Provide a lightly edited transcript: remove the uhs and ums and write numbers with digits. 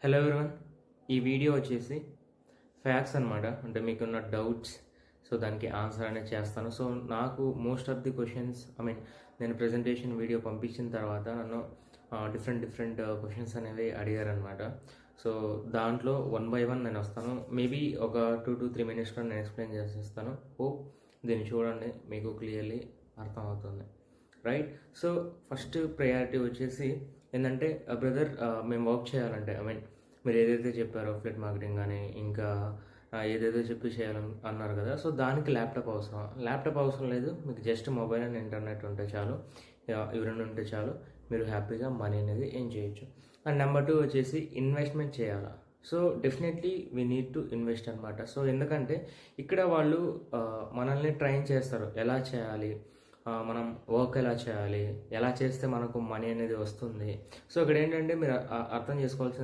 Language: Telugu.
హలో ఎవరివన్, ఈ వీడియో వచ్చేసి ఫ్యాక్ట్స్ అనమాట. అంటే మీకున్న డౌట్స్, సో దానికి ఆన్సర్ అనేది చేస్తాను. సో నాకు మోస్ట్ ఆఫ్ ది క్వశ్చన్స్, నేను ప్రజెంటేషన్ వీడియో పంపించిన తర్వాత నన్ను డిఫరెంట్ క్వశ్చన్స్ అనేవి అడిగారనమాట. సో దాంట్లో వన్ బై వన్ నేను వస్తాను. మేబీ ఒక 2 to 3 minutesలో నేను ఎక్స్ప్లెయిన్ చేసేస్తాను. హోప్ దీన్ని చూడండి, మీకు క్లియర్లీ అర్థమవుతుంది. రైట్. సో ఫస్ట్ ప్రయారిటీ వచ్చేసి ఏంటంటే, బ్రదర్ మేము వర్క్ చేయాలంటే, మీరు ఏదైతే చెప్పారో ఫ్లిట్ మార్కెటింగ్ కానీ ఇంకా ఏదైతే చెప్పి చేయాలని అన్నారు కదా, సో దానికి ల్యాప్టాప్ అవసరం. ల్యాప్టాప్ అవసరం లేదు, మీకు జస్ట్ మొబైల్ అండ్ ఇంటర్నెట్ ఉంటే చాలు, ఇవి రెండు ఉంటే చాలు, మీరు హ్యాపీగా మనీ అనేది ఏం చేయొచ్చు. అండ్ నెంబర్ 2 వచ్చేసి ఇన్వెస్ట్మెంట్ చేయాలా. So definitely we need to invest అనమాట. సో ఎందుకంటే ఇక్కడ వాళ్ళు మనల్ని ట్రైన్ చేస్తారు, ఎలా చేయాలి, మనం వర్క్ ఎలా చేయాలి, ఎలా చేస్తే మనకు మనీ అనేది వస్తుంది. సో ఇక్కడ ఏంటంటే మీరు అర్థం చేసుకోవాల్సింది